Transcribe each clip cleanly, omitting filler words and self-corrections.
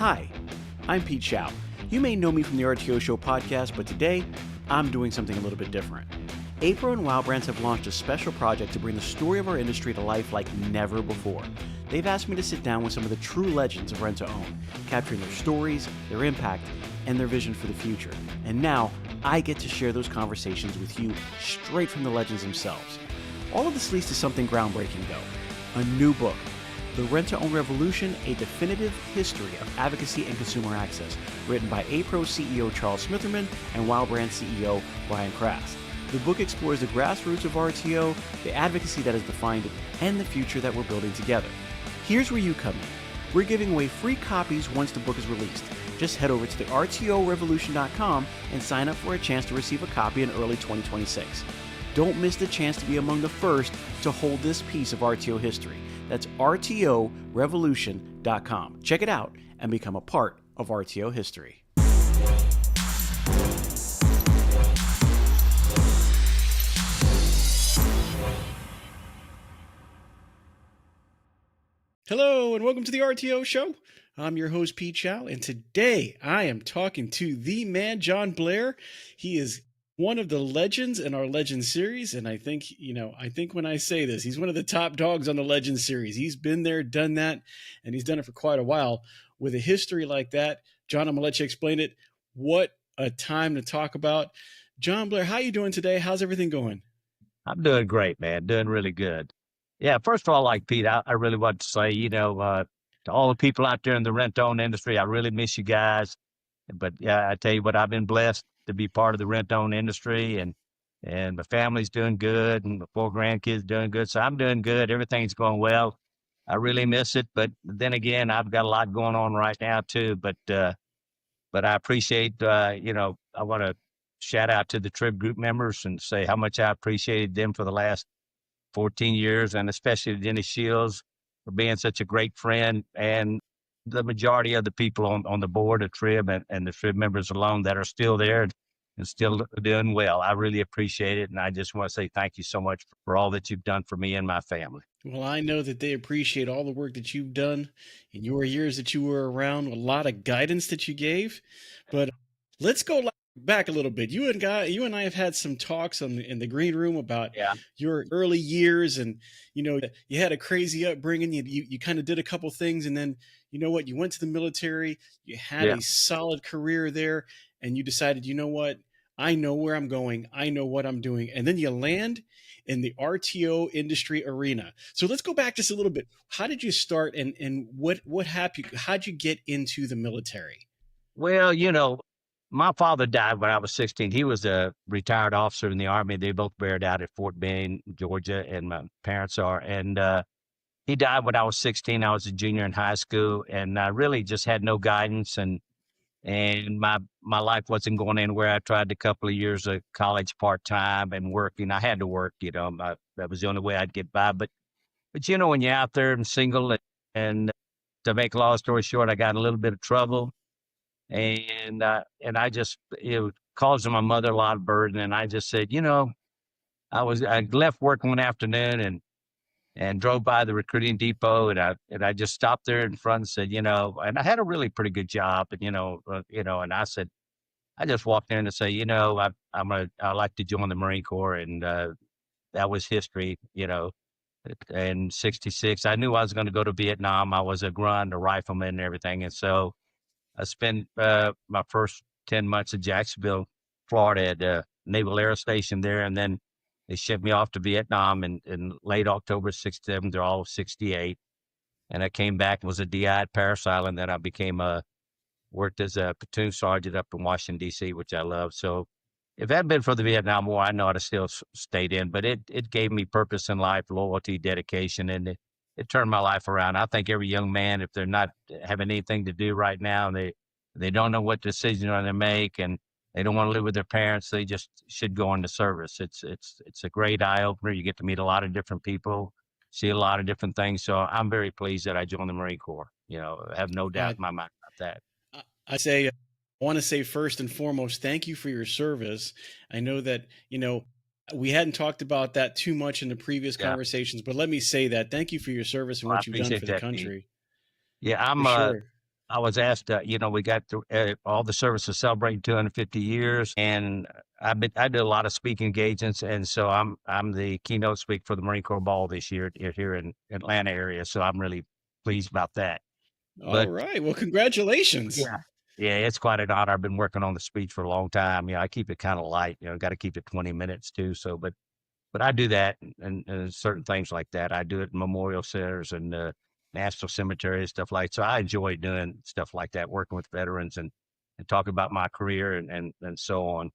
Hi, I'm Pete Shau. You may know me from the RTO Show Podcast, but today I'm doing something a little bit different. APRO and Wow Brands have launched a special project to bring the story of our industry to life like never before. They've asked me to sit down with some of the true legends of rent-to-own, capturing their stories, their impact, and their vision for the future. And now, I get to share those conversations with you straight from the legends themselves. All of this leads to something groundbreaking, though. A new book, The Rent-to-Own Revolution, A Definitive History of Advocacy and Consumer Access, written by APRO CEO Charles Smitherman and Wow Brands CEO Brian Krass. The book explores the grassroots of RTO, the advocacy that has defined it, and the future that we're building together. Here's where you come in. We're giving away free copies once the book is released. Just head over to the RTORevolution.com and sign up for a chance to receive a copy in early 2026. Don't miss the chance to be among the first to hold this piece of RTO history. That's RTORevolution.com. Check it out and become a part of RTO history. Hello and welcome to the RTO Show. I'm your host, Pete Shau, and today I am talking to the man, John Blair. He is one of the legends in our Legends series, and I think when I say this, he's one of the top dogs on the Legends series. He's been there, done that, and he's done it for quite a while. With a history like that, John, I'm going to let you explain it. What a time to talk about. John Blair, how you doing today? How's everything going? I'm doing great, man. Doing really good. Yeah, first of all, like Pete, I really want to say, to all the people out there in the rent-to-own industry, I really miss you guys. But yeah, I tell you what, I've been blessed to be part of the rent-to-own industry, and my family's doing good, and the 4 grandkids doing good. So I'm doing good. Everything's going well. I really miss it, but then again, I've got a lot going on right now too. But I appreciate, I want to shout out to the TRIB Group members and say how much I appreciated them for the last 14 years, and especially Dennis Shields for being such a great friend, and the majority of the people on the board of TRIB and the TRIB members alone that are still there and still doing well. I really appreciate it, and I just want to say thank you so much for all that you've done for me and my family. Well, I know that they appreciate all the work that you've done in your years that you were around, a lot of guidance that you gave. But let's go back a little bit. You and I have had some talks in the green room about your early years, and you had a crazy upbringing. You kind of did a couple things, and then you went to the military. You had a solid career there, and you decided, I know where I'm going. I know what I'm doing, and then you land in the RTO industry arena. So let's go back just a little bit. How did you start, and what happened? How'd you get into the military? Well, my father died when I was 16. He was a retired officer in the Army. They both buried out at Fort Benning, Georgia, and my parents are. And he died when I was 16. I was a junior in high school, and I really just had no guidance, and my life wasn't going anywhere. I tried a couple of years of college part-time and working. I had to work, that was the only way I'd get by. But when you're out there and single, and to make a long story short, I got in a little bit of trouble. And I just, caused my mother a lot of burden. And I just said, I left work one afternoon and drove by the recruiting depot, and I just stopped there in front and said, and I had a really pretty good job, and and I said, I just walked in and say, I'd like to join the Marine Corps, and that was history, in '66. I knew I was going to go to Vietnam. I was a grunt, a rifleman, and everything, and so I spent my first 10 months in Jacksonville, Florida, at the Naval Air Station there, and then they shipped me off to Vietnam in late October '67 to all of '68. And I came back and was a DI at Parris Island. Then I worked as a platoon sergeant up in Washington, D.C., which I love. So if it hadn't been for the Vietnam War, I know I'd have still stayed in. But it gave me purpose in life, loyalty, dedication, and it turned my life around. I think every young man, if they're not having anything to do right now, and they don't know what decision they're going to make, and they don't want to live with their parents, they just should go into service. It's a great eye opener. You get to meet a lot of different people, see a lot of different things. So I'm very pleased that I joined the Marine Corps. I have no doubt in my mind about that. I want to say first and foremost, thank you for your service. I know that, we hadn't talked about that too much in the previous conversations, but let me say that. Thank you for your service and what you've done for the country. Yeah, I was asked, we got all the services celebrating 250 years, and I did a lot of speaking engagements, and so I'm the keynote speaker for the Marine Corps Ball this year here in Atlanta area. So I'm really pleased about that. All But right. Well, congratulations. yeah, it's quite an honor. I've been working on the speech for a long time. I keep it kind of light. Got to keep it 20 minutes too. So, but I do that and certain things like that. I do it in memorial centers and national cemeteries, stuff like that. So I enjoy doing stuff like that, working with veterans and talking about my career and so on.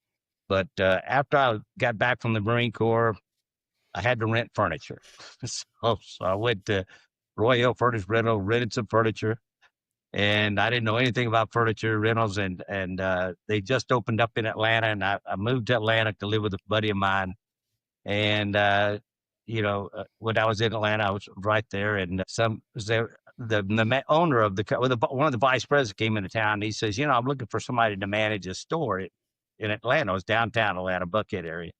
But after I got back from the Marine Corps, I had to rent furniture. So I went to Roy Hill Furniture Rental, rented some furniture. And I didn't know anything about furniture rentals, and they just opened up in Atlanta, and I moved to Atlanta to live with a buddy of mine. And when I was in Atlanta, I was right there, and the owner of one of the vice presidents came into town. And he says, I'm looking for somebody to manage a store in Atlanta. It was downtown Atlanta, Buckhead area.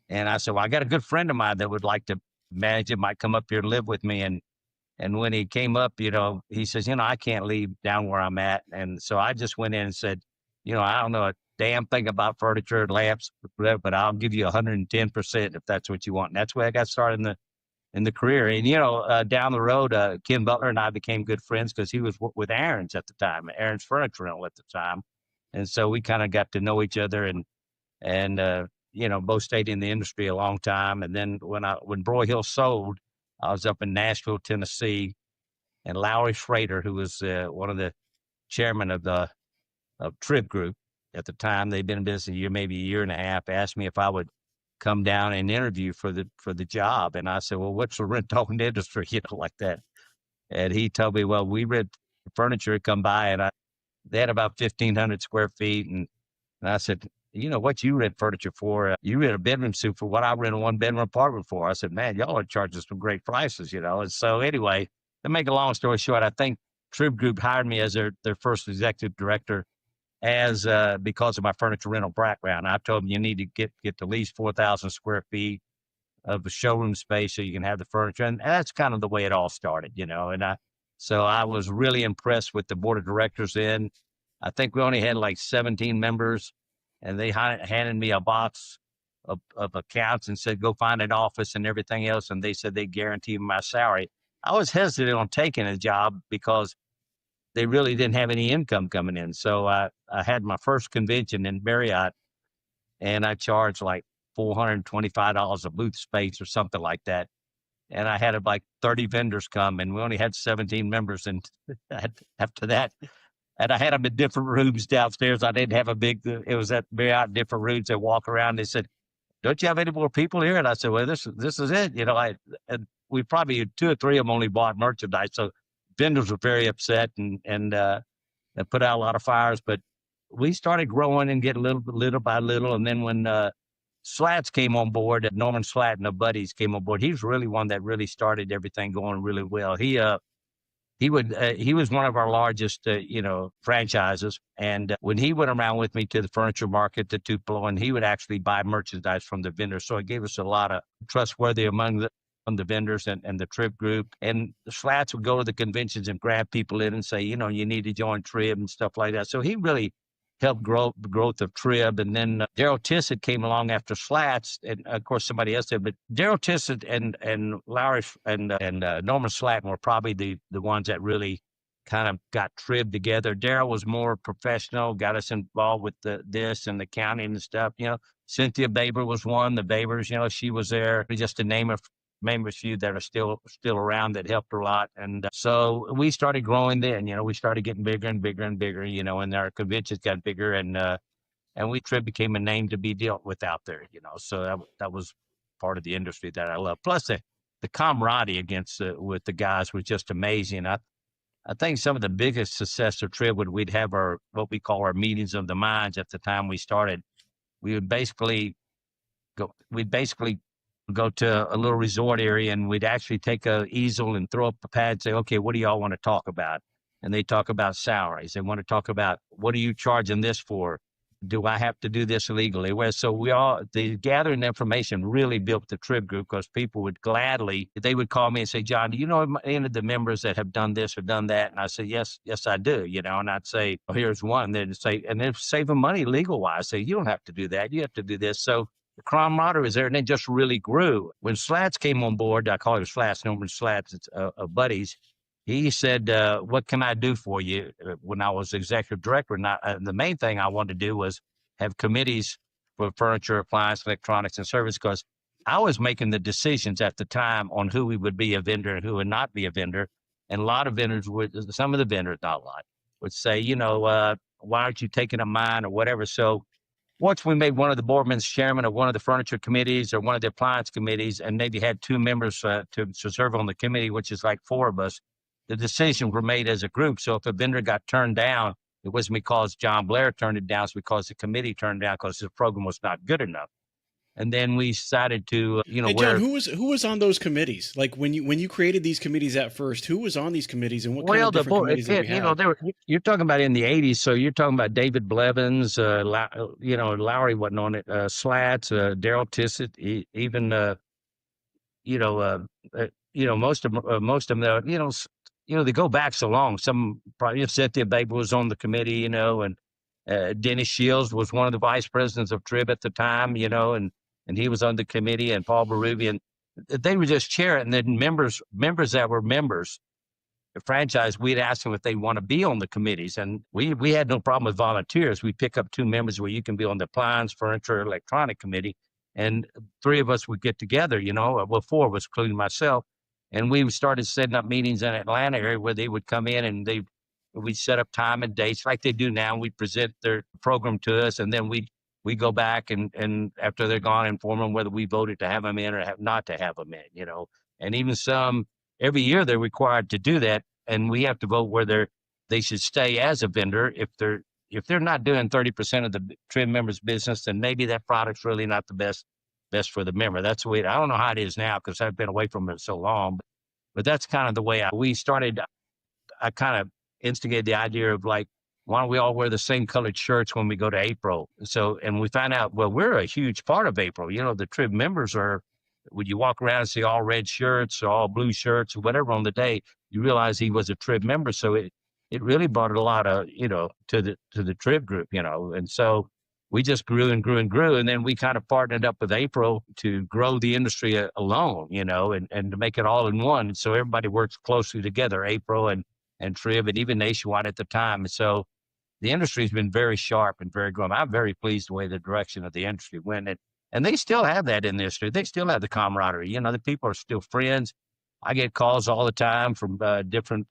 And I said, well, I got a good friend of mine that would like to manage it, might come up here and live with me. And when he came up, he says, I can't leave down where I'm at. And so I just went in and said, I don't know a damn thing about furniture and lamps, but I'll give you 110% if that's what you want. And that's where I got started in the career. And, down the road, Ken Butler and I became good friends because he was with Aaron's at the time, Aaron's Furniture Rental at the time. And so we kind of got to know each other and both stayed in the industry a long time. And then when Broy Hill sold, I was up in Nashville, Tennessee, and Lowry Schrader, who was one of the chairman of TRIB Group at the time, they'd been in business maybe a year and a half, asked me if I would come down and interview for the job. And I said, well, what's the rental industry, like that. And he told me, well, we rent furniture, come by, and they had about 1,500 square feet. And I said, what you rent furniture for? You rent a bedroom suite for what I rent a one-bedroom apartment for. I said, man, y'all are charging some great prices, And so anyway, to make a long story short, I think TRIB Group hired me as their first executive director because of my furniture rental background. I told them you need to get at least 4,000 square feet of a showroom space so you can have the furniture. And that's kind of the way it all started, So I was really impressed with the board of directors then. I think we only had like 17 members. And they handed me a box of accounts and said, go find an office and everything else. And they said they guaranteed my salary. I was hesitant on taking a job because they really didn't have any income coming in. So I had my first convention in Marriott, and I charged like $425 a booth space or something like that. And I had like 30 vendors come, and we only had 17 members. And after that, and I had them in different rooms downstairs. I didn't have it was at Marriott, different rooms. They walk around. They said, don't you have any more people here? And I said, well, this is it. And we probably, 2 or 3 of them only bought merchandise. So vendors were very upset and put out a lot of fires. But we started growing and getting little by little. And then when Slats came on board, Norman Slatt and the buddies came on board, he was really one that really started everything going really well. He was one of our largest, franchises. And when he went around with me to the furniture market, to Tupelo, and he would actually buy merchandise from the vendors. So it gave us a lot of trustworthy among the vendors and the TRIB Group. And the Slats would go to the conventions and grab people in and say, you need to join TRIB and stuff like that. So he really helped grow the growth of TRIB. And then Daryl Tissett came along after Slats, and of course somebody else did. But Daryl Tissett and Lowry and Norman Slatt were probably the ones that really kind of got TRIB together. Daryl was more professional, got us involved with this and the county and stuff. Cynthia Baber was one. The Babers, she was there. Just to name a few that are still around that helped her a lot. And so we started growing then, we started getting bigger and bigger and bigger, and our conventions got bigger and TRIB became a name to be dealt with out there, so that was part of the industry that I love. Plus the camaraderie with the guys was just amazing. I think some of the biggest success of TRIB we'd have what we call our meetings of the minds. At the time we started, we would basically go to a little resort area, and we'd actually take a easel and throw up a pad and say, okay, what do y'all want to talk about? And they talk about salaries. They want to talk about, what are you charging this for? do I have to do this legally? Well, so the gathering information really built the TRIB Group, because people would gladly, they would call me and say, John, do you know any of the members that have done this or done that? And I say, yes, I do, and I'd say, oh, here's one. They'd say, and they're saving money legal wise. Say, you don't have to do that. You have to do this. So the camaraderie was there, and it just really grew. When Slats came on board, I call him Slats, Norman Slats, it's buddies. He said, what can I do for you? When I was executive director, and the main thing I wanted to do was have committees for furniture, appliance, electronics, and service, because I was making the decisions at the time on who we would be a vendor and who would not be a vendor. And a lot of vendors some of the vendors, not a lot, would say, why aren't you taking a mine or whatever? So once we made one of the board members chairman of one of the furniture committees or one of the appliance committees, and maybe had 2 members to serve on the committee, which is like 4 of us, the decisions were made as a group. So if a vendor got turned down, it wasn't because John Blair turned it down, it's because the committee turned down because the program was not good enough. And then we decided to, Hey, John, who was on those committees? Like when you created these committees at first, who was on these committees, and what kind of different committees did we have? You're talking about in the 80s, so you're talking about David Blevins, Lowry wasn't on it, Slats, Daryl Tissett, even most of them, they go back so long. Some probably Cynthia Baker was on the committee, and Dennis Shields was one of the vice presidents of TRIB at the time, and he was on the committee, and Paul Barubian. They were just chair, and then members that were members, the franchise, we'd ask them if they want to be on the committees, and we had no problem with volunteers. We pick up 2 members where you can be on the appliance, furniture, electronic committee, and 3 of us would get together, 4 of us, including myself. And we started setting up meetings in Atlanta area where they would come in and we'd set up time and dates like they do now. We'd present their program to us, and then we go back and after they're gone, inform them whether we voted to have them in or not to have them in, And even every year they're required to do that, and we have to vote whether they should stay as a vendor. If they're not doing 30% of the TRIB members' business, then maybe that product's really not the best for the member. That's the way, I don't know how it is now because I've been away from it so long, but that's kind of the way we started. I kind of instigated the idea of like, why don't we all wear the same colored shirts when we go to APRO? So, and we found out, well, we're a huge part of APRO. The TRIB members when you walk around and see all red shirts or all blue shirts or whatever on the day, you realize he was a TRIB member. So it really brought a lot of, to the TRIB group, and so we just grew and grew and grew. And then we kind of partnered up with APRO to grow the industry alone, and to make it all in one. So everybody works closely together, APRO and TRIB, and even nationwide at the time. And so the industry has been very sharp and very growing. I'm very pleased the way the direction of the industry went. And they still have that in the industry. They still have the camaraderie. The people are still friends. I get calls all the time from different,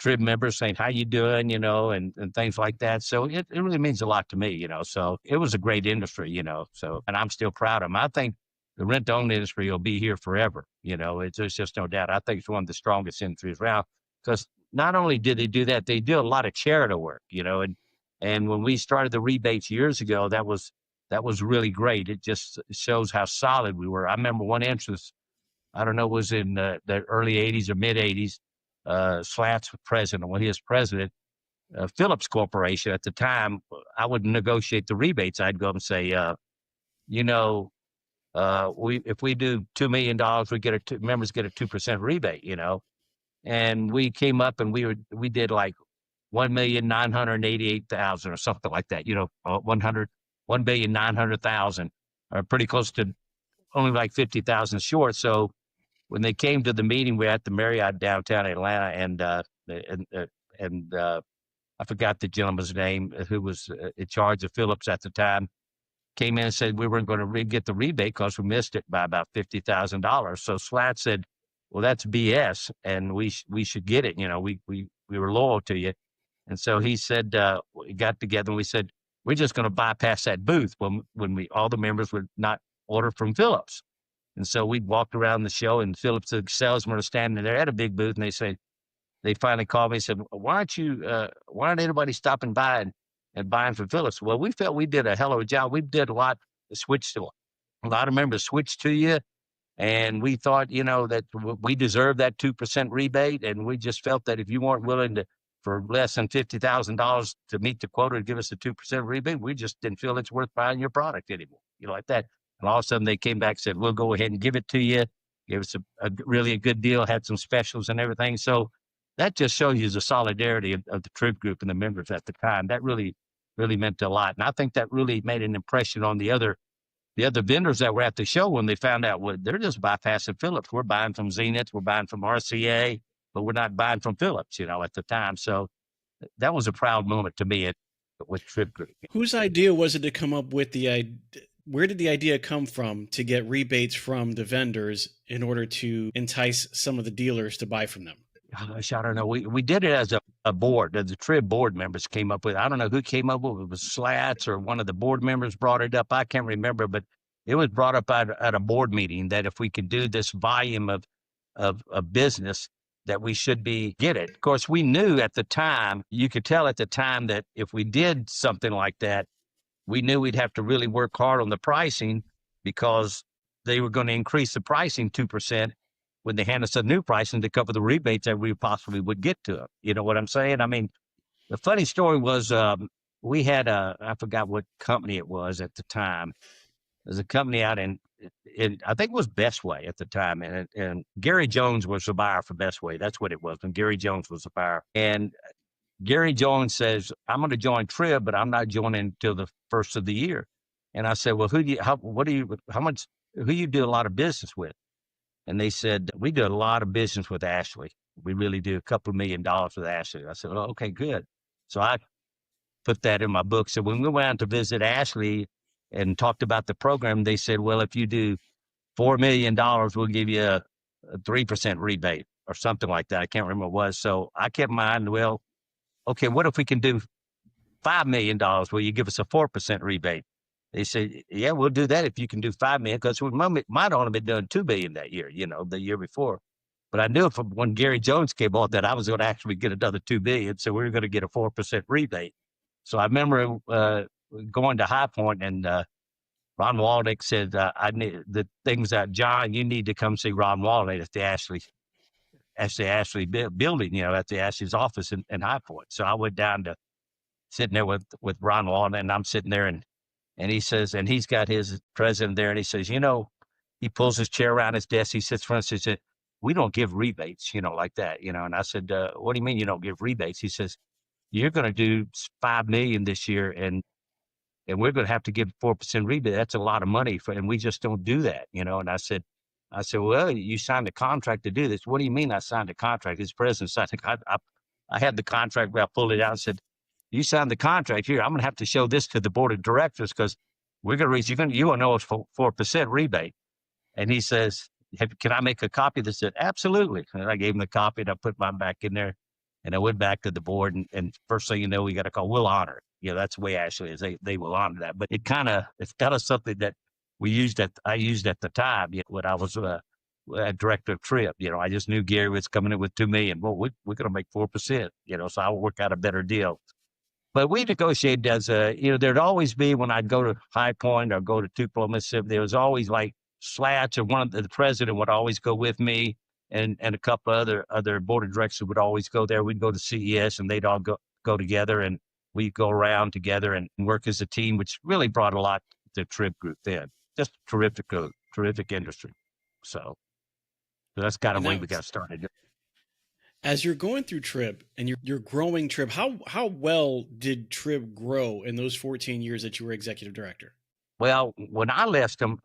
TRIB members saying, how you doing, and things like that. So it really means a lot to me, so it was a great industry, so, and I'm still proud of them. I think the rent-to-own industry will be here forever. There's just no doubt. I think it's one of the strongest industries around because not only did they do that, they do a lot of charitable work, and when we started the rebates years ago, that was really great. It just shows how solid we were. I remember one instance, I don't know, was in the early 80s or mid 80s. Slats was president. When he was president, Phillips Corporation at the time, I would negotiate the rebates. I'd go and say, if we do $2 million, members get a 2% rebate, and we came up and we did like 1,988,000 or something like that, 1,900,000, or pretty close to only like 50,000 short. So when they came to the meeting, we were at the Marriott downtown Atlanta, and I forgot the gentleman's name who was in charge of Phillips at the time, came in and said we weren't going to get the rebate because we missed it by about $50,000. So Slat said, well, that's BS, and we should get it. We were loyal to you. And so he said, we got together and we said, we're just going to bypass that booth when all the members would not order from Phillips. And so we walked around the show, and Phillips, the salesmen, are standing there at a big booth, and they finally called me and said, why aren't anybody stopping by and buying from Phillips? Well, we felt we did a hell of a job. We did a lot a lot of members switched to you, and we thought, that we deserved that 2% rebate, and we just felt that if you weren't willing to for less than $50,000 to meet the quota to give us a 2% rebate. We just didn't feel it's worth buying your product anymore, like that. And all of a sudden they came back and said, we'll go ahead and give it to you. Give us a really good deal, had some specials and everything. So that just shows you the solidarity of the TRIB Group and the members at the time. That really, really meant a lot. And I think that really made an impression on the other vendors that were at the show when they found out, well, they're just bypassing Phillips. We're buying from Zenith, we're buying from RCA, but we're not buying from Phillips, at the time. So that was a proud moment to me with TRIB Group. Whose idea was it to come up with where did the idea come from to get rebates from the vendors in order to entice some of the dealers to buy from them? Gosh, I don't know. We did it as a board. The TRIB board members came up with it. I don't know who came up with it. It was Slats or one of the board members brought it up. I can't remember, but it was brought up at a board meeting that if we could do this volume of business, that we should get it. Of course, we knew at the time, you could tell at the time that if we did something like that, we knew we'd have to really work hard on the pricing because they were going to increase the pricing 2% when they hand us a new pricing to cover the rebates that we possibly would get to them. You know what I'm saying? I mean, the funny story was we had I forgot what company it was at the time. There's a company out in I think it was Bestway at the time. And Gary Jones was the buyer for Bestway. That's what it was. And Gary Jones was the buyer. And Gary Jones says, I'm going to join TRIB, but I'm not joining until the first of the year. And I said, well, who you do a lot of business with? And they said, we do a lot of business with Ashley. We really do, a couple $1 million with Ashley. I said, oh, okay, good. So I put that in my book. So when we went out to visit Ashley and talked about the program, they said, well, if you do $4 million, we'll give you a 3% rebate or something like that. I can't remember what it was. So I kept in mind, well, okay, what if we can do $5 million? Will you give us a 4% rebate? They said, yeah, we'll do that if you can do $5 million, because we might only been doing $2 billion that year, the year before. But I knew when Gary Jones came on that I was going to actually get another $2 billion, so we were going to get a 4% rebate. So I remember going to High Point, and Ron Walnick said, I need the things that, John, you need to come see Ron Walnick at the Ashley building, at the Ashley's office in High Point. So I went down to sitting there with Ron Walnick, and I'm sitting there, and he says, and he's got his president there, and he says, he pulls his chair around his desk, he sits front and says, we don't give rebates, like that, and I said, what do you mean you don't give rebates? He says, you're going to do $5 million this year, and we're going to have to give 4% rebate. That's a lot of money and we just don't do that, and I said, well, you signed a contract to do this. What do you mean I signed a contract? His president signed I had the contract where I pulled it out and said, you signed the contract here. I'm going to have to show this to the board of directors because we're going to reach, you want to know it's 4% rebate. And he says, can I make a copy? They said, absolutely. And I gave him the copy and I put mine back in there and I went back to the board and first thing you know, we got a call, we'll honor it. That's the way Ashley is. They will honor that. But it's kind of something that I used at the time when I was a director of TRIB. I just knew Gary was coming in with $2 million. Well, we're going to make 4%, so I'll work out a better deal. But we negotiated as there'd always be, when I'd go to High Point or go to Tupelo, Mississippi, there was always like Slats or one of the president would always go with me and a couple of other board of directors would always go there. We'd go to CES and they'd all go together and we'd go around together and work as a team, which really brought a lot to TRIB Group then. Just terrific industry. So that's kind of when we got started. As you're going through TRIB and you're growing TRIB, how well did TRIB grow in those 14 years that you were executive director? Well, when I left them,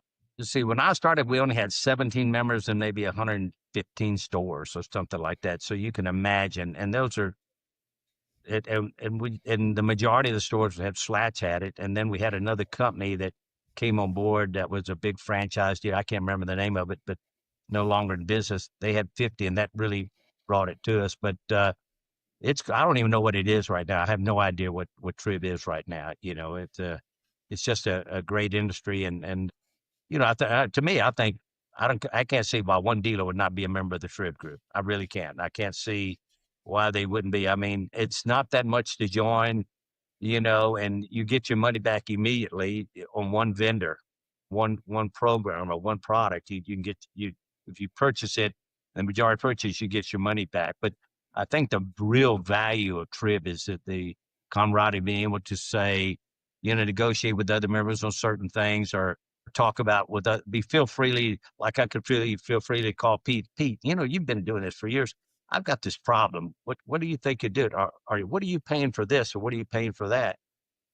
when I started, we only had 17 members and maybe 115 stores or something like that. So you can imagine, and those are, and the majority of the stores had Slats had it, and then we had another company that came on board that was a big franchise deal. I can't remember the name of it, but no longer in business. They had 50, and that really brought it to us. But I don't even know what it is right now. I have no idea what TRIB is right now. It's just a great industry, and to me, I think I can't see why one dealer would not be a member of the TRIB Group. I really can't. I can't see why they wouldn't be. I mean, it's not that much to join, and you get your money back immediately on one vendor, one program or one product. You can get if you purchase it, the majority purchase, you get your money back. But I think the real value of TRIB is that the camaraderie, being able to say, negotiate with other members on certain things, or talk about with feel freely, like I could feel free to call Pete. Pete, you've been doing this for years. I've got this problem. What do you think you did? What are you paying for this, or what are you paying for that?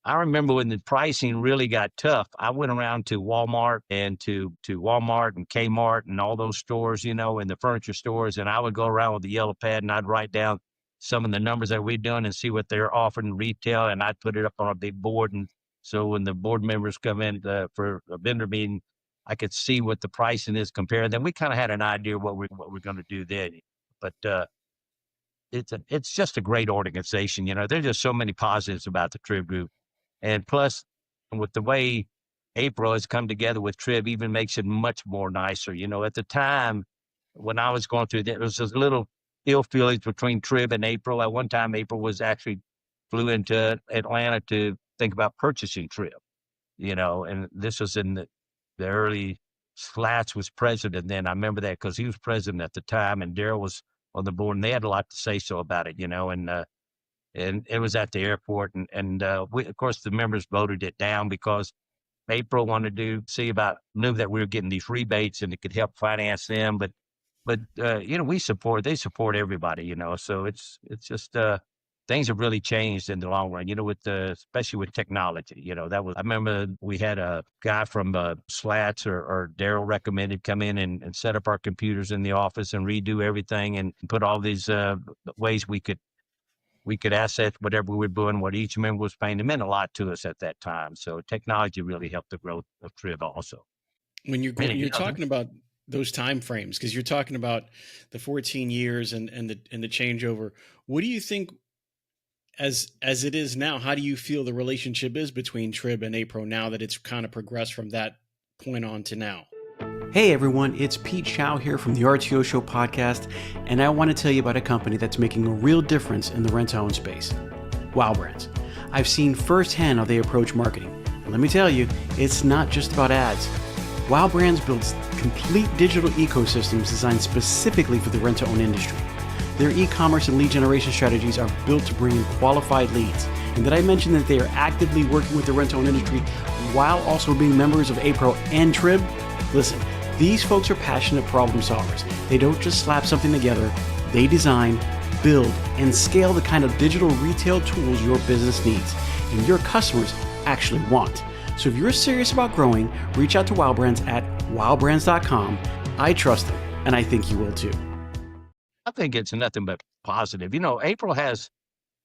I remember when the pricing really got tough, I went around to Walmart and to Walmart and Kmart and all those stores, and the furniture stores. And I would go around with the yellow pad and I'd write down some of the numbers that we'd done and see what they're offering retail. And I'd put it up on a big board. And so when the board members come in for a vendor meeting, I could see what the pricing is compared. Then we kind of had an idea what we're going to do then. But it's just a great organization. There's just so many positives about the TRIB Group. And plus, with the way APRO has come together with TRIB, even makes it much more nicer. At the time when I was going through that, there was a little ill feelings between TRIB and APRO. At one time, APRO flew into Atlanta to think about purchasing TRIB, and this was in the early. Slats was president then. I remember that because he was president at the time, and Daryl was on the board, and they had a lot to say so about it, and it was at the airport. And we, of course, the members voted it down because APRO wanted to knew that we were getting these rebates and it could help finance them. But they support everybody, so it's just, things have really changed in the long run, especially with technology. I remember we had a guy from Slats or Daryl recommended come in and set up our computers in the office and redo everything and put all these ways we could assess whatever we were doing, what each member was paying. It meant a lot to us at that time. So technology really helped the growth of TRIB also. When you're talking about those time frames, because you're talking about the 14 years and the changeover, what do you think as it is now? How do you feel the relationship is between TRIB and APRO now that it's kind of progressed from that point on to now? Hey everyone, it's Pete Shau here from the RTO Show Podcast, and I want to tell you about a company that's making a real difference in the rent-to-own space, Wow Brands. I've seen firsthand how they approach marketing, and let me tell you, it's not just about ads. Wow Brands builds complete digital ecosystems designed specifically for the rent-to-own industry. Their e-commerce and lead generation strategies are built to bring in qualified leads. And did I mention that they are actively working with the rent-to-own industry while also being members of APRO and TRIB? Listen, these folks are passionate problem solvers. They don't just slap something together. They design, build, and scale the kind of digital retail tools your business needs and your customers actually want. So if you're serious about growing, reach out to Wow Brands at wowbrands.com. I trust them, and I think you will too. I think it's nothing but positive.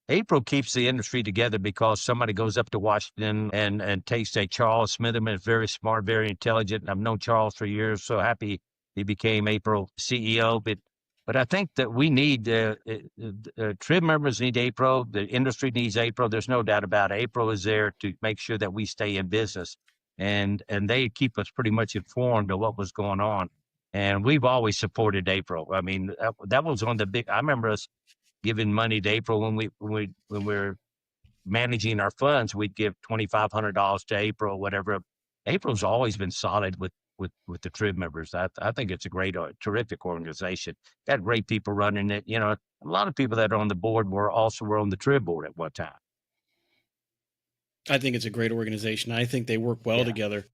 APRO keeps the industry together because somebody goes up to Washington and takes Charles Smitherman, is very smart, very intelligent. I've known Charles for years, so happy he became APRO CEO. But I think that we need TRIB members need APRO. The industry needs APRO. There's no doubt about it. APRO is there to make sure that we stay in business, and they keep us pretty much informed of what was going on. And we've always supported APRO. I mean, that was one of the big. I remember us giving money to APRO when we were managing our funds. We'd give $2,500 to APRO, whatever. APRO's always been solid with the TRIB members. I think it's a great, terrific organization. Got great people running it. A lot of people that are on the board were on the TRIB board at one time. I think it's a great organization. I think they work well together.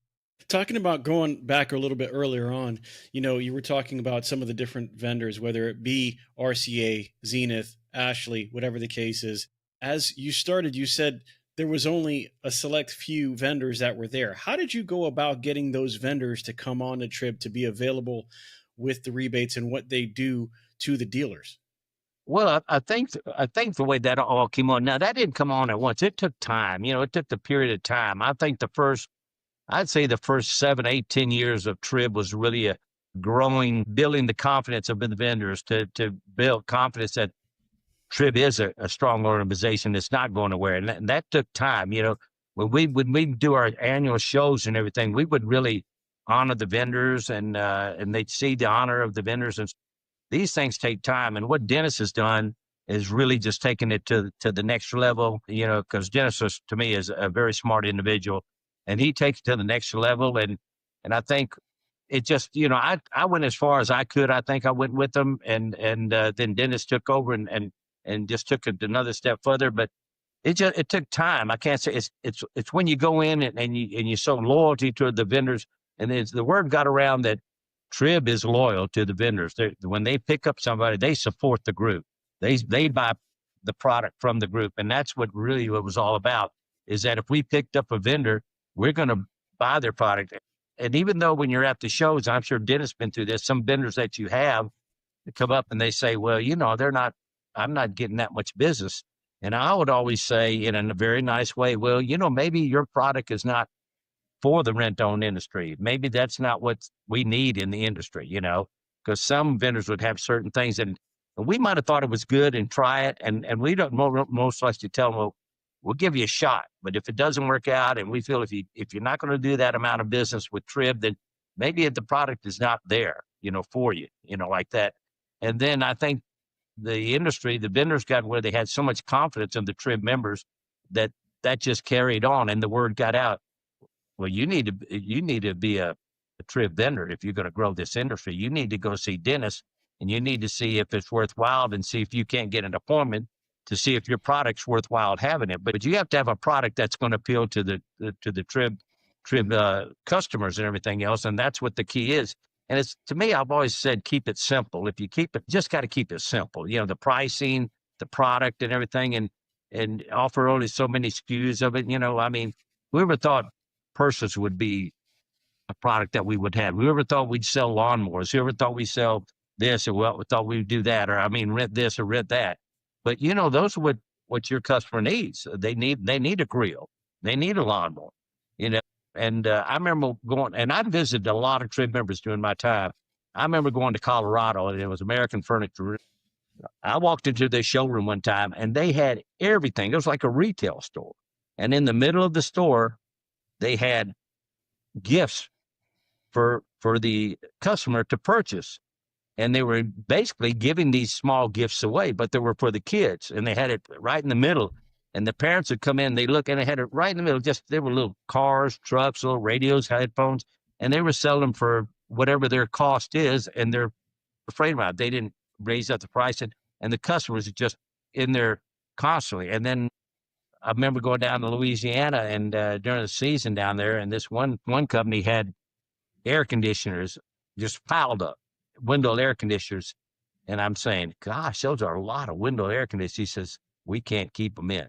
Talking about going back a little bit earlier on, you were talking about some of the different vendors, whether it be RCA, Zenith, Ashley, whatever the case is. As you started, you said there was only a select few vendors that were there. How did you go about getting those vendors to come on the TRIB to be available with the rebates and what they do to the dealers? Well, I think the way that all came on, now that didn't come on at once. It took time. It took the period of time. I think I'd say the first 7, 8, 10 years of TRIB was really a building the confidence of the vendors to build confidence that TRIB is a strong organization that's not going nowhere. And that took time. When we do our annual shows and everything, we would really honor the vendors and they'd see the honor of the vendors. And these things take time. And what Dennis has done is really just taking it to the next level, because Dennis, to me, is a very smart individual. And he takes it to the next level. And I think it just, I went as far as I could. I think I went with them, and then Dennis took over and just took it another step further. But it took time. I can't say it's when you go in and you show loyalty to the vendors, and the word got around that TRIB is loyal to the vendors. When they pick up somebody, they support the group. They buy the product from the group, and that's what it was all about. Is that if we picked up a vendor, we're going to buy their product. And even though when you're at the shows, I'm sure Dennis been through this, some vendors that you have come up and they say, well, I'm not getting that much business. And I would always say in a very nice way, well, maybe your product is not for the rent-own industry. Maybe that's not what we need in the industry, because some vendors would have certain things, and we might have thought it was good and try it. And we don't most likely tell them, well, we'll give you a shot. But if it doesn't work out, and we feel if you're not going to do that amount of business with TRIB, then maybe the product is not there, for you, like that. And then I think the vendors got where they had so much confidence in the TRIB members that just carried on, and the word got out. Well, you need to be a TRIB vendor if you're going to grow this industry. You need to go see Dennis, and you need to see if it's worthwhile, and see if you can't get an appointment to see if your product's worthwhile having it. But you have to have a product that's going to appeal to the TRIB customers and everything else, and that's what the key is. And it's, to me, I've always said, keep it simple. If you just got to keep it simple. The pricing, the product, and everything, and offer only so many SKUs of it. Whoever thought purses would be a product that we would have? Whoever thought we'd sell lawnmowers? Whoever thought we'd sell this, or thought we'd do that, or rent this or rent that? But those are what your customer needs. They need a grill. They need a lawnmower. And I remember going, and I visited a lot of TRIB members during my time. I remember going to Colorado, and it was American Furniture. I walked into their showroom one time, and they had everything. It was like a retail store. And in the middle of the store, they had gifts for the customer to purchase. And they were basically giving these small gifts away, but they were for the kids. And they had it right in the middle. And the parents would come in, they look, and they had it right in the middle. There were little cars, trucks, little radios, headphones, and they were selling them for whatever their cost is. And they're afraid about it. They didn't raise up the price. And the customers are just in there constantly. And then I remember going down to Louisiana, and during the season down there, and this one company had air conditioners just piled up. Window air conditioners. And I'm saying, gosh, those are a lot of window air conditioners. He says, we can't keep them in,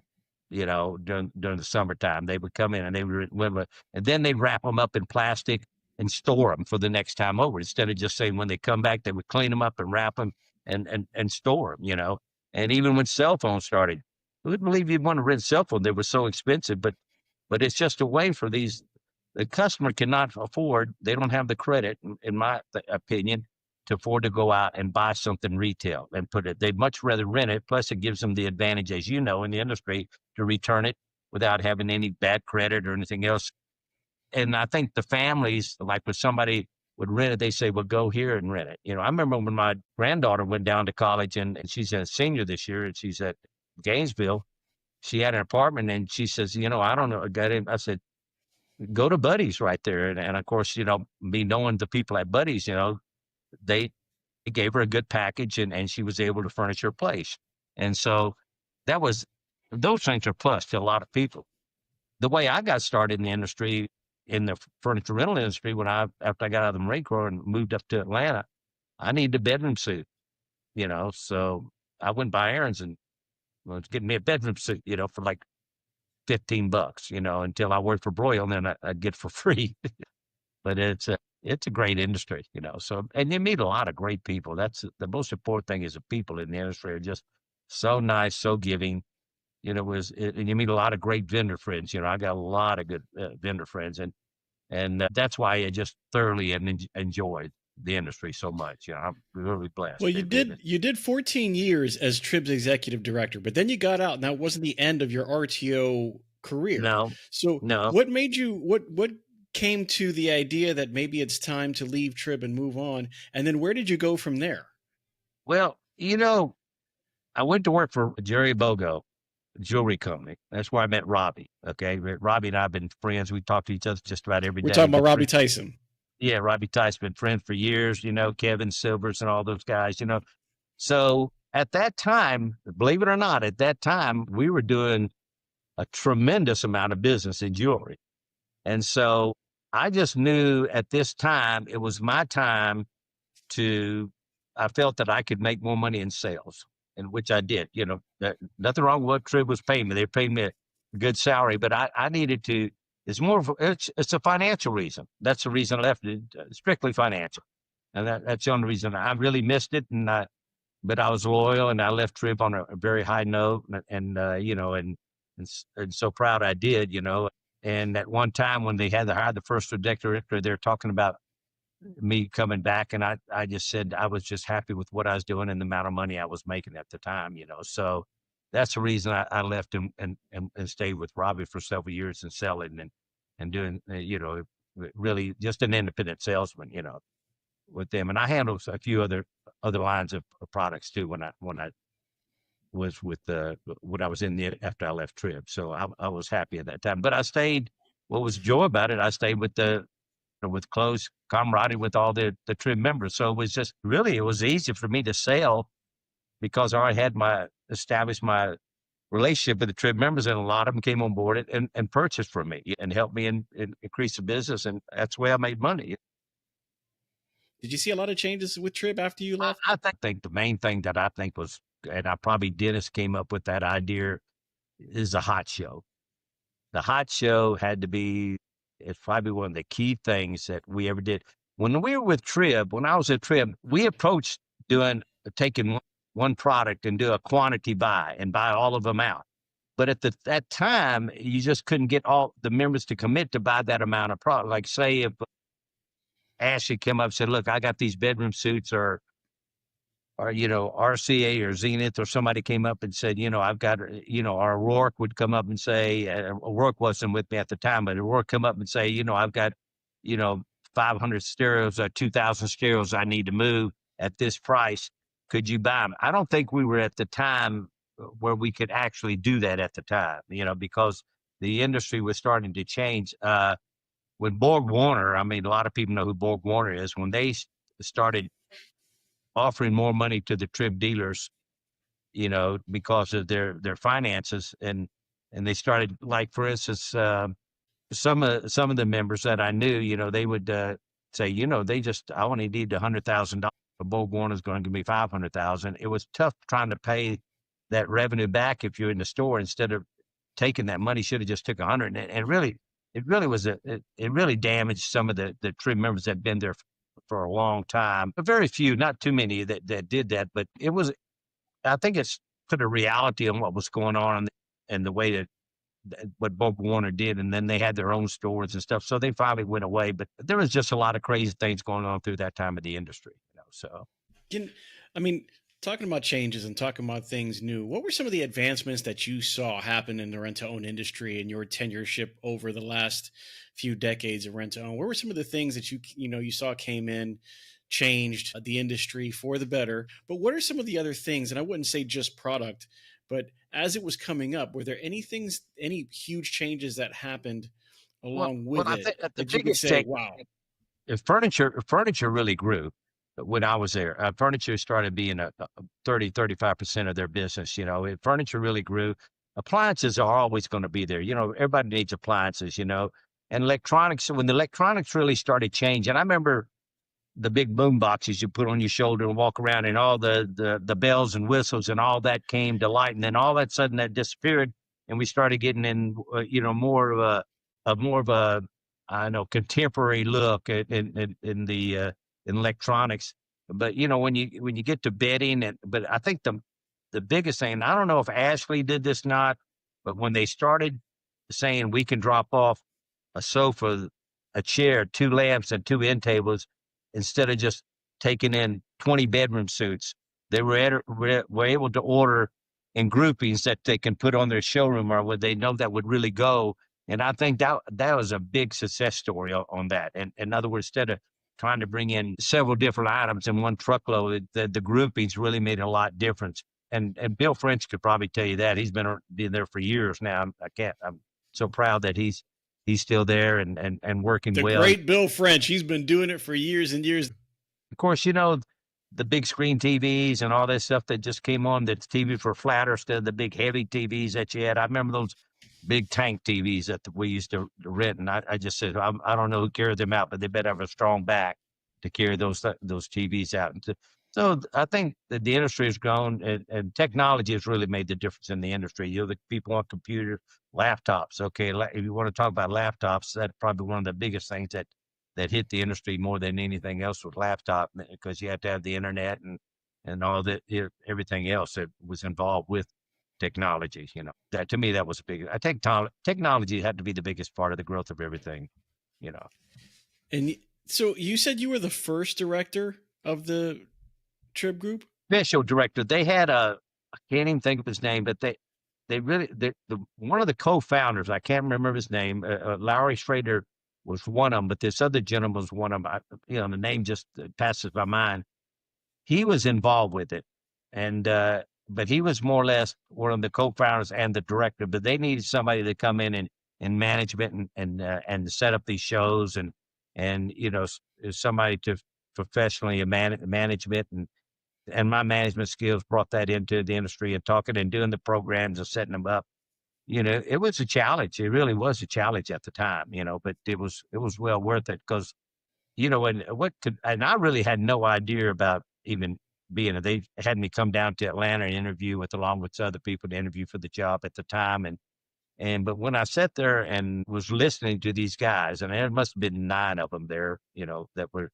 during the summertime. They would come in and and then they'd wrap them up in plastic and store them for the next time over. Instead of just saying when they come back, they would clean them up and wrap them and store them, And even when cell phones started, who would believe you'd want to rent a cell phone? They were so expensive, but it's just a way for the customer cannot afford. They don't have the credit, in my opinion, to afford to go out and buy something retail and put it. They'd much rather rent it. Plus, it gives them the advantage, as you know, in the industry, to return it without having any bad credit or anything else. And I think the families, like when somebody would rent it, they say, well, go here and rent it. I remember when my granddaughter went down to college, and she's a senior this year, and she's at Gainesville. She had an apartment, and she says, I don't know. I said, go to Buddy's right there. And of course, me knowing the people at Buddy's, they gave her a good package, and she was able to furnish her place. And so those things are plus to a lot of people. The way I got started in the industry, in the furniture rental industry, after I got out of the Marine Corps and moved up to Atlanta, I needed a bedroom suit, so I went by errands and was getting me a bedroom suit, for like $15, until I worked for Broyle, and then I'd get it for free. But it's a great industry, so, and you meet a lot of great people. That's the most important thing, is the people in the industry are just so nice, so giving, and you meet a lot of great vendor friends. I got a lot of good vendor friends, and that's why I just thoroughly enjoyed the industry so much. I'm really blessed. Well, you did 14 years as TRIB's executive director, but then you got out, and that wasn't the end of your RTO career. No. So no. What made you, what came to the idea that maybe it's time to leave TRIB and move on? And then where did you go from there? Well, I went to work for Jerry Bogo Jewelry Company. That's where I met Robbie. Okay. Robbie and I have been friends. We talk to each other just about every day. We're talking about Robbie Tyson. Yeah, Robbie Tice been friends for years, Kevin Silvers and all those guys. So at that time, believe it or not, at that time, we were doing a tremendous amount of business in jewelry. And so I just knew at this time, it was my time I felt that I could make more money in sales, and which I did. Nothing wrong with what TRIB was paying me. They paid me a good salary, but I needed to, it's a financial reason. That's the reason I left it, strictly financial. And that's the only reason. I really missed it. But I was loyal, and I left TRIB on a very high note, and so proud I did. And at one time when they had to hire the first director, they're talking about me coming back, and I just said I was just happy with what I was doing and the amount of money I was making at the time. So that's the reason I left and stayed with Robbie for several years and selling and doing really just an independent salesman with them. And I handled a few other lines of products too when I was with when I was after I left TRIB. So I was happy at that time, but I stayed. What was joy about it? I stayed with with close camaraderie with all the TRIB members. So it was easy for me to sell because I already had established my relationship with the TRIB members, and a lot of them came on board and purchased from me and helped me increase the business. And that's the way I made money. Did you see a lot of changes with TRIB after you left? I think the main thing that I think was, and Dennis came up with that idea, is the hot show. The hot show had to be, it's probably one of the key things that we ever did. When we were with TRIB, when I was at TRIB, we approached taking one product and do a quantity buy and buy all of them out. But at that time, you just couldn't get all the members to commit to buy that amount of product. Like say if Ashley came up and said, look, I got these bedroom suits or RCA or Zenith, or somebody came up and said, I've got, or O'Rourke would come up and say, O'Rourke wasn't with me at the time, but O'Rourke come up and say, I've got, 500 stereos or 2,000 stereos I need to move at this price. Could you buy them? I don't think we were at the time where we could actually do that at the time, because the industry was starting to change. When Borg Warner, a lot of people know who Borg Warner is, when they started offering more money to the TRIB dealers, because of their finances, and they started, like for instance, some of the members that I knew, they would say, I only need $100,000. Borg Warner is going to give me $500,000. It was tough trying to pay that revenue back if you're in the store. Instead of taking that money, should have just took 100. And it really damaged some of the TRIB members that had been there for a long time. But very few, not too many that did that. But I think it's put a reality on what was going on and the way that what Borg Warner did. And then they had their own stores and stuff. So they finally went away. But there was just a lot of crazy things going on through that time of the industry. So, talking about changes and talking about things new, what were some of the advancements that you saw happen in the rent-to-own industry in your tenureship over the last few decades of rent-to-own? What were some of the things that you saw came in, changed the industry for the better? But what are some of the other things, and I wouldn't say just product, but as it was coming up, were there any huge changes that happened along with it? I think the biggest thing, wow. Furniture really grew. When I was there, furniture started being a 35% of their business. Furniture really grew. Appliances are always going to be there. Everybody needs appliances, and electronics. When the electronics really started changing, I remember the big boom boxes you put on your shoulder and walk around, and all the bells and whistles and all that came to light. And then all of a sudden that disappeared, and we started getting in, more of a contemporary look in the electronics. But when you get to bedding, but I think the biggest thing, I don't know if Ashley did this or not, but when they started saying we can drop off a sofa, a chair, 2 lamps, and 2 end tables, instead of just taking in 20 bedroom suits, they were able to order in groupings that they can put on their showroom or where they know that would really go. And I think that was a big success story on that. And in other words, instead of trying to bring in several different items in one truckload, the groupings really made a lot difference. And Bill French could probably tell you that. He's been there for years now. I'm so proud that he's he's still there and working The well. great Bill French. He's been doing it for years and years. Of course, the big screen TVs and all that stuff that just came on, that TVs were flatter instead of the big heavy TVs that you had. I remember those big tank TVs that we used to rent, and I just said, I don't know who carried them out, but they better have a strong back to carry those TVs out. And so I think that the industry has grown, and technology has really made the difference in the industry. The people on computer, laptops. Okay, if you want to talk about laptops, that's probably one of the biggest things that hit the industry more than anything else with laptop, because you have to have the internet and all that, everything else that was involved with technology. That to me, that was a big. I think technology had to be the biggest part of the growth of everything. And so you said you were the first director of the TRIB Group? Special director. They had I can't even think of his name, but they really, one of the co-founders, I can't remember his name, Larry Schrader was one of them, but this other gentleman was one of them. The name just passes my mind. He was involved with it, and but he was more or less one of the co-founders and the director. But they needed somebody to come in management and set up these shows and somebody to professionally management and my management skills brought that into the industry and talking and doing the programs and setting them up. It was a challenge. It really was a challenge at the time, but it was well worth it because, and I really had no idea about even being, they had me come down to Atlanta and interview along with other people to interview for the job at the time. But when I sat there and was listening to these guys, and there must have been 9 of them there, that were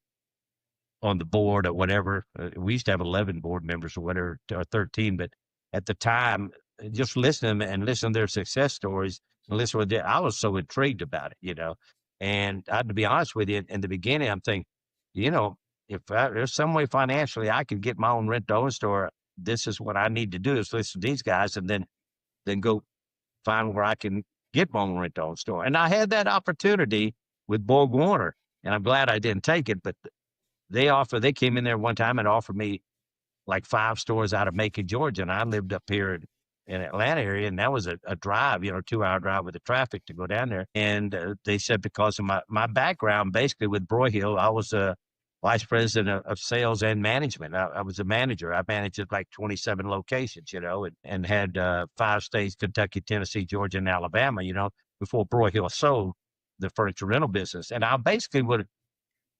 on the board or whatever. We used to have 11 board members or whatever, or 13, but at the time, just listening to their success stories and listening to I was so intrigued about it, And to be honest with you, in the beginning, I'm thinking, if there's some way financially I can get my own rent-to-own store, this is what I need to do, is listen to these guys and then go find where I can get my own rent-to-own store. And I had that opportunity with Borg Warner, and I'm glad I didn't take it, but they came in there one time and offered me like 5 stores out of Macon, Georgia. And I lived up here in Atlanta area. And that was a drive, 2-hour drive with the traffic to go down there. And they said, because of my background, basically with Broyhill, I was a vice president of sales and management. I was a manager. I managed like 27 locations, and had 5 states, Kentucky, Tennessee, Georgia, and Alabama, before Broyhill sold the furniture rental business. And I basically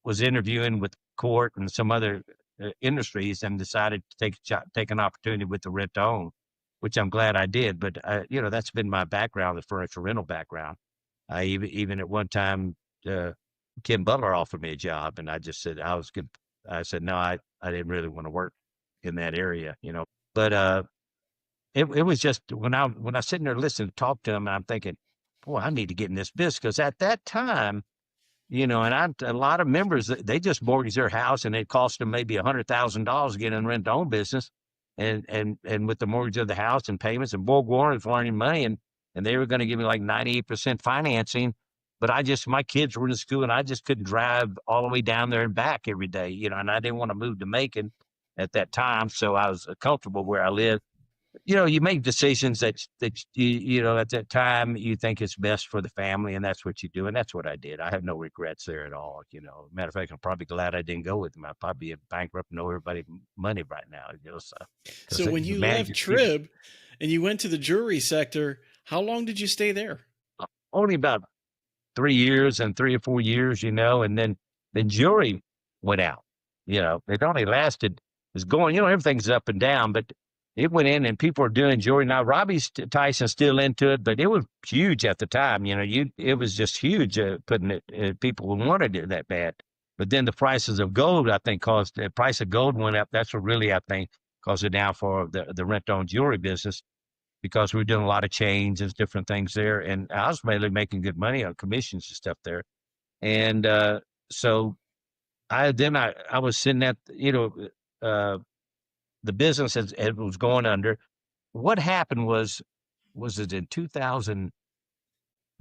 was interviewing with Court and some other industries and decided to take an opportunity with the rent to own, which I'm glad I did. But that's been my background, the furniture rental background. I even at one time, Kim Butler offered me a job, and I just said I was good. I said no, I didn't really want to work in that area, But it was just when I sitting there listening to talk to him, and I'm thinking, boy, I need to get in this business, because at that time, and a lot of members, they just mortgaged their house and it cost them maybe $100,000 to get in rent-to-own business, and with the mortgage of the house and payments, and Borg Warner was loaning money, and they were going to give me like 98% financing, but my kids were in school and I just couldn't drive all the way down there and back every day, and I didn't want to move to Macon at that time, so I was comfortable where I lived. You make decisions that at that time you think it's best for the family, and that's what you do. And that's what I did. I have no regrets there at all. Matter of fact, I'm probably glad I didn't go with them. I'd probably be bankrupt and owe everybody money right now. So when you left TRIB and you went to the jewelry sector, how long did you stay there? Only about 3 years and 3 or 4 years, and then the jewelry went out. It only lasted, it's going, everything's up and down, but it went in and people are doing jewelry. Now, Robbie Tyson's still into it, but it was huge at the time. It was just huge putting it, people wanted it that bad. But then the prices of gold, I think, caused the price of gold went up. That's what really, I think, caused it down for the rent-on jewelry business, because we were doing a lot of chains and different things there. And I was mainly making good money on commissions and stuff there. And so I was sitting at, the business it was going under. What happened was it in 2000?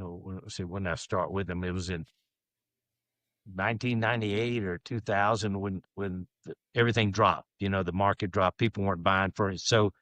No, let's see, when did I start with them? It was in 1998 or 2000 when everything dropped. The market dropped. People weren't buying for it. So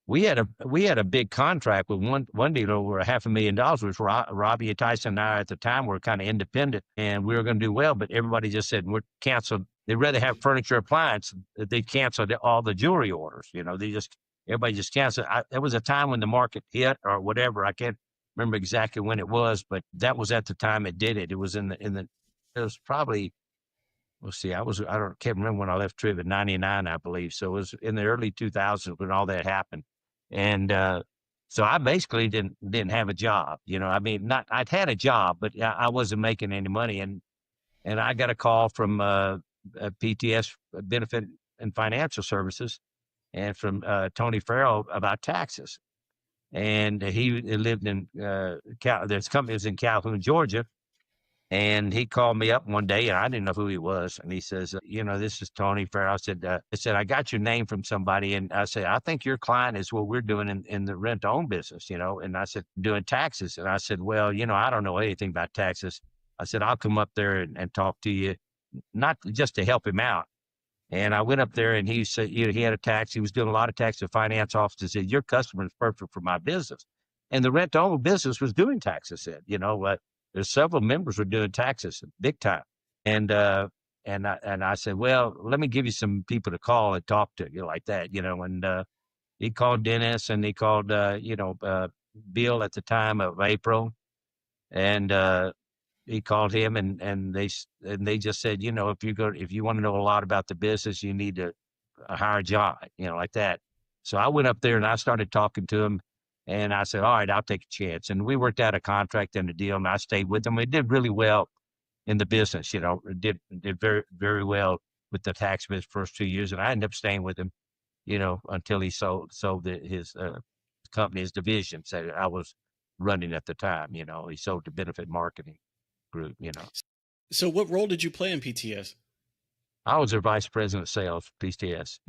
we had a big contract with one dealer over $500,000, which Robbie Tyson and I at the time were kind of independent, and we were going to do well, but everybody just said we're canceled. They'd rather have furniture appliance. They canceled all the jewelry orders. Everybody just canceled. There was a time when the market hit or whatever. I can't remember exactly when it was, but that was at the time it did it. It was it was probably, let's see, can't remember when I left TRIB in 99, I believe. So it was in the early 2000s when all that happened. And, so I basically didn't have a job, I'd had a job, but I wasn't making any money. And I got a call from, PTS Benefit and Financial Services and from, Tony Farrell about taxes. And he lived in, this company was in Calhoun, Georgia. And he called me up one day, and I didn't know who he was. And he says, this is Tony Farrell. I said, I got your name from somebody. And I said, I think your client is what we're doing in the rent-to-own business, And I said, doing taxes. And I said, well, I don't know anything about taxes. I said, I'll come up there and talk to you, not just to help him out. And I went up there, and he said, he had a tax. He was doing a lot of tax at finance office. He said, your customer is perfect for my business. And the rent-to-own business was doing taxes. There's several members were doing taxes big time. And I said, well, let me give you some people to call and talk to, like that, and he called Dennis, and he called, Bill at the time of APRO, and he called him, and they just said, if you want to know a lot about the business, you need to hire John, like that. So I went up there and I started talking to him. And I said, all right, I'll take a chance. And we worked out a contract and a deal, and I stayed with them. We did really well in the business, did very, very well with the tax business first 2 years. And I ended up staying with him, until he sold his company, his division that I was running at the time. He sold to Benefit Marketing Group, So what role did you play in PTS? I was their vice president of sales, PTS,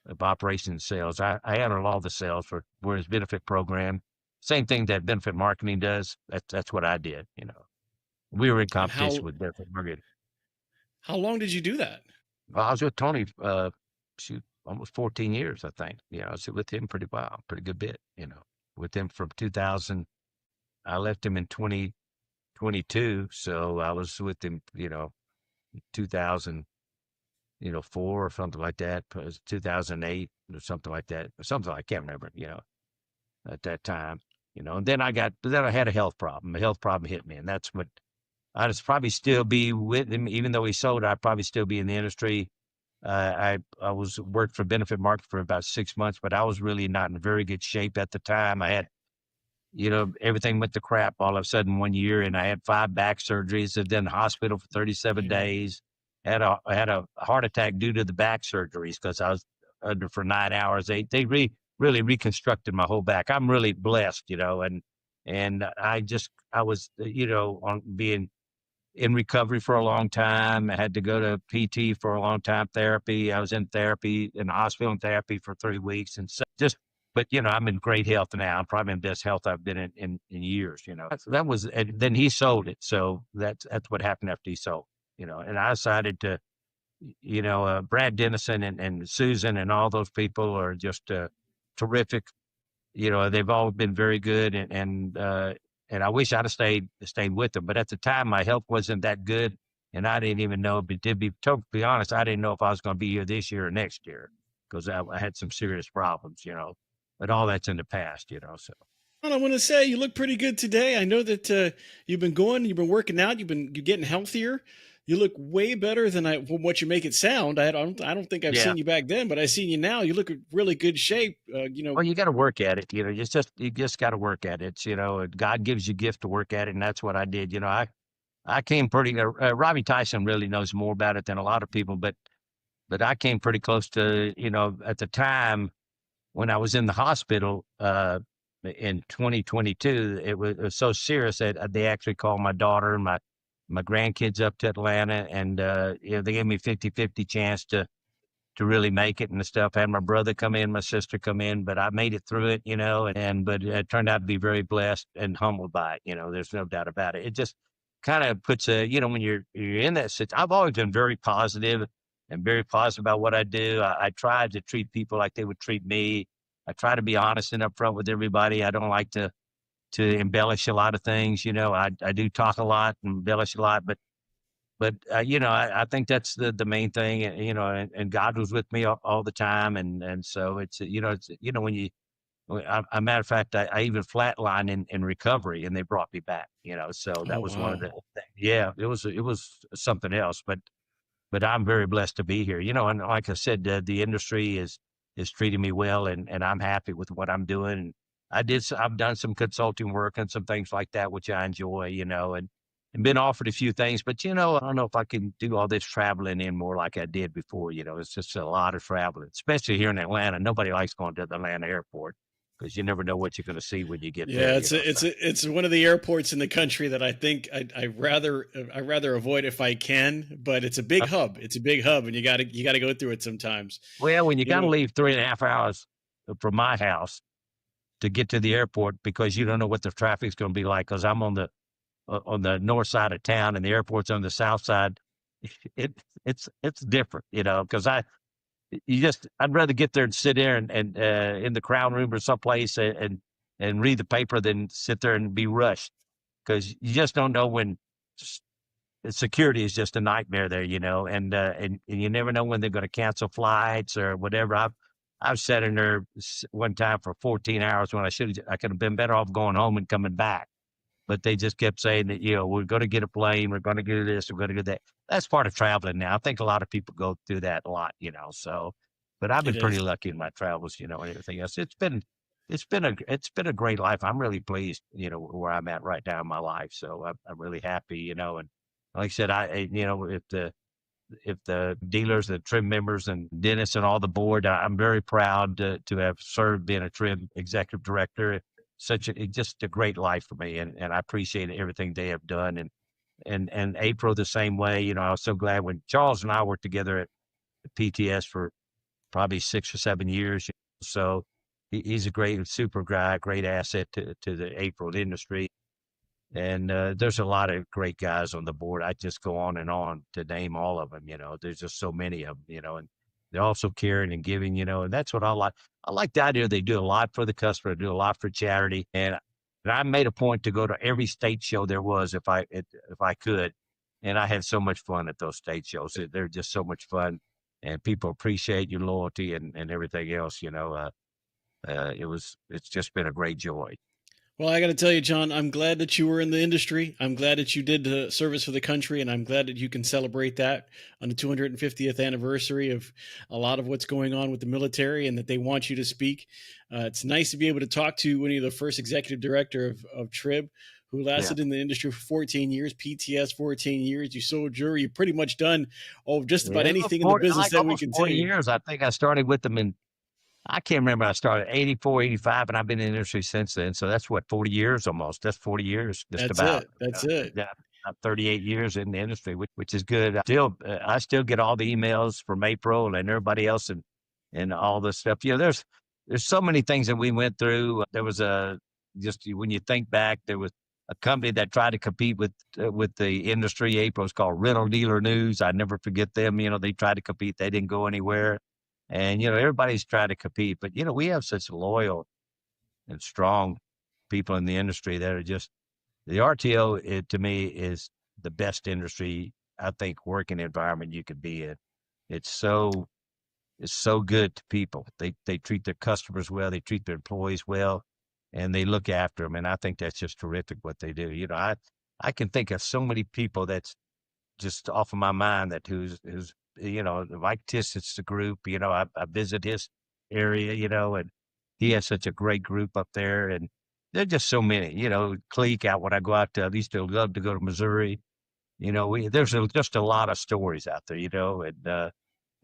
of operations and sales. I handled all the sales for his benefit program. Same thing that Benefit Marketing does. That's what I did, We were in competition with Benefit Marketing. How long did you do that? Well, I was with Tony, almost 14 years, I think. I was with him pretty good bit, with him from 2000. I left him in 2022. So I was with him, 2000. 4 or something like that, 2008 or something like that, I can't remember, at that time, and then I had a health problem. A health problem hit me, and that's what I'd probably still be with him, even though he sold, I'd probably still be in the industry. I worked for Benefit Market for about 6 months, but I was really not in very good shape at the time. I had, everything went to crap all of a sudden 1 year, and I had 5 back surgeries, and then the hospital for 37 days. I had a heart attack due to the back surgeries because I was under for 9 hours. They really reconstructed my whole back. I'm really blessed, and I was, on being in recovery for a long time. I had to go to PT for a long time, therapy. I was in therapy in the hospital in therapy for 3 weeks, and so but I'm in great health now. I'm probably in best health I've been in years. That was, and then he sold it, so that's what happened after he sold. And I decided to, Brad Dennison and Susan and all those people are just terrific. They've all been very good, and I wish I'd have stayed with them. But at the time, my health wasn't that good, and I didn't even know. But to be honest, I didn't know if I was going to be here this year or next year because I had some serious problems. But all that's in the past. So. I want to say you look pretty good today. I know that you've been working out, you're getting healthier. You look way better than from what you make it sound. I don't think I've seen you back then, but I seen you now. You look in really good shape. Well, you got to work at it. You just got to work at it. God gives you a gift to work at it, and that's what I did. I came pretty. Robbie Tyson really knows more about it than a lot of people, but I came pretty close to. At the time when I was in the hospital in 2022, it was so serious that they actually called my daughter and my grandkids up to Atlanta, and they gave me a 50-50 chance to really make it and stuff. I had my brother come in, my sister come in, but I made it through it, but it turned out to be very blessed and humbled by it. There's no doubt about it. It just kind of puts when you're in that situation. I've always been very positive and very positive about what I do. I tried to treat people like they would treat me. I try to be honest and upfront with everybody. I don't like to embellish a lot of things. I do talk a lot and embellish a lot, but I think that's the main thing. And God was with me all the time, and so when you. A matter of fact, I even flatlined in recovery, and they brought me back. So Oh, that was one of wow. the things. Yeah, it was something else, but I'm very blessed to be here. And like I said, the industry is treating me well, and I'm happy with what I'm doing. And I've done some consulting work and some things like that, which I enjoy. And been offered a few things, but I don't know if I can do all this traveling anymore like I did before. It's just a lot of traveling, especially here in Atlanta. Nobody likes going to the Atlanta airport because you never know what you're going to see when you get Yeah, there. it's one of the airports in the country that I think I rather avoid if I can. But it's a big hub. It's a big hub, and you gotta go through it sometimes. Well, when you You got to know, leave 3.5 hours from my house to get to the airport because you don't know what the traffic's going to be like. Because I'm on the north side of town and the airport's on the south side. It's different, because I'd rather get there and sit there and in the crown room or someplace and read the paper than sit there and be rushed because you just don't know when security is just a nightmare there, and you never know when they're going to cancel flights or whatever. I've sat in there one time for 14 hours when I could have been better off going home and coming back. But they just kept saying that, we're going to get a plane, we're going to do this, we're going to do that. That's part of traveling now. I think a lot of people go through that a lot, so, but I've it been is. pretty lucky in my travels, and everything else. It's been a great life. I'm really pleased, where I'm at right now in my life. So I'm really happy, and like I said, if the dealers, the TRIB members and Dennis and all the board, I'm very proud to have served being a TRIB executive director. Just a great life for me. And I appreciate everything they have done. And APRO the same way. I was so glad when Charles and I worked together at PTS for probably 6 or 7 years. So he's a great, super guy, great asset to the APRO industry. And there's a lot of great guys on the board. I just go on and on to name all of them. There's just so many of them. And they're also caring and giving. And that's what I like. I like the idea they do a lot for the customer, do a lot for charity, and I made a point to go to every state show there was if I could, and I had so much fun at those state shows. They're just so much fun, and people appreciate your loyalty and everything else. It's just been a great joy. Well, I got to tell you, John, I'm glad that you were in the industry. I'm glad that you did the service for the country, and I'm glad that you can celebrate that on the 250th anniversary of a lot of what's going on with the military and that they want you to speak. It's nice to be able to talk to one of the first executive director of TRIB, who Yeah. lasted in the industry for 14 years, PTS 14 years. You soldier, you're pretty much done just about Yeah, anything in the business like that we almost can 40 take. years. I think I started with them I can't remember. I started 84, 85, and I've been in the industry since then. So that's 40 years almost. That's 40 years, just That's about. it. That's it. Yeah, I'm 38 years in the industry, which is good. I still get all the emails from April and everybody else and all this stuff. There's so many things that we went through. There was just when you think back, there was a company that tried to compete with the industry. April was called Rental Dealer News. I never forget them. They tried to compete. They didn't go anywhere. And, everybody's trying to compete, but, we have such loyal and strong people in the industry that are just the RTO, to me, is the best industry, I think, working environment you could be in. It's so good to people. They treat their customers well. They treat their employees well, and they look after them. And I think that's just terrific what they do. I can think of so many people that's just off of my mind who's Mike Tissett's the group, I visit his area, and he has such a great group up there, and there are just so many, Cleek out when I go out to, I used to love to go to Missouri, there's just a lot of stories out there, and Those are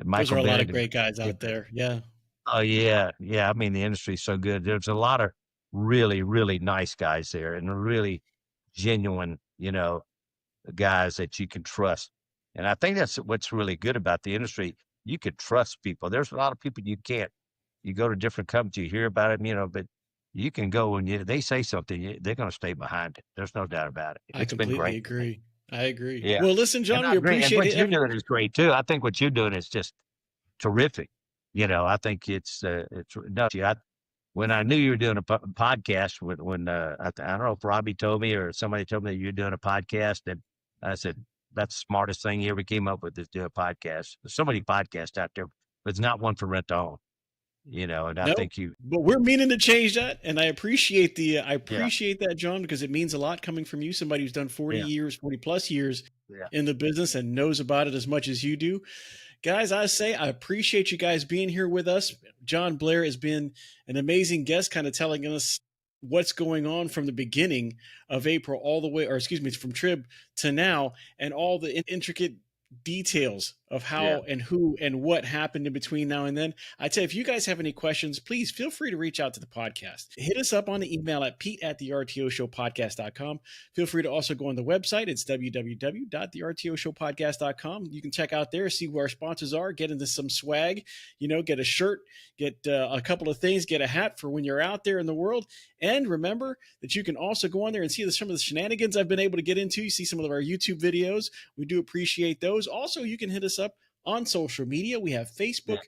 Michael a lot of Bennett. great guys out there. Yeah. Oh yeah. Yeah. I mean, the industry's so good. There's a lot of really, really nice guys there and really genuine, guys that you can trust. And I think that's what's really good about the industry. You can trust people. There's a lot of people you can't. You go to different companies, you hear about it, but you can go and they say something, they're going to stay behind it. There's no doubt about it. I It's been completely great. agree. I agree. Yeah. Well, listen, And John, I we agree. And appreciate what you're it. doing is great too. I think what you're doing is just terrific. I think it's no, when I knew you were doing a podcast, when I don't know if Robbie told me or somebody told me that you were doing a podcast, and I said, that's the smartest thing you ever came up with, is do a podcast. There's so many podcasts out there, but it's not one for rent to own, and I No, think you, but we're meaning to change that, and I appreciate yeah, that, John, because it means a lot coming from you, somebody who's done 40 yeah, years, 40 plus years yeah, in the business and knows about it as much as you do. Guys, I say I appreciate you guys being here with us. John Blair has been an amazing guest, kind of telling us what's going on from the beginning of April all the way, or excuse me, from TRIB to now, and all the intricate details of yeah. how and who and what happened in between now and then. I'd say if you guys have any questions, please feel free to reach out to the podcast. Hit us up on the email at pete@thertoshowpodcast.com. Feel free to also go on the website. It's www.thertoshowpodcast.com. You can check out there, see who our sponsors are, get into some swag, get a shirt, get a couple of things, get a hat for when you're out there in the world. And remember that you can also go on there and see some of the shenanigans I've been able to get into. You see some of our YouTube videos. We do appreciate those. Also, you can hit us up on social media. We have Facebook,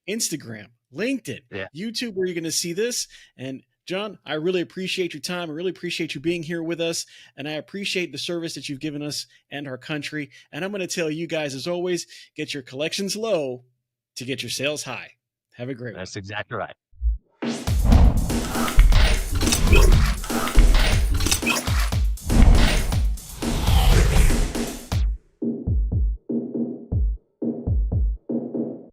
Instagram, LinkedIn, YouTube, where you're going to see this. And John, I really appreciate your time. I really appreciate you being here with us. And I appreciate the service that you've given us and our country. And I'm going to tell you guys, as always, get your collections low to get your sales high. Have a great one. That's exactly right.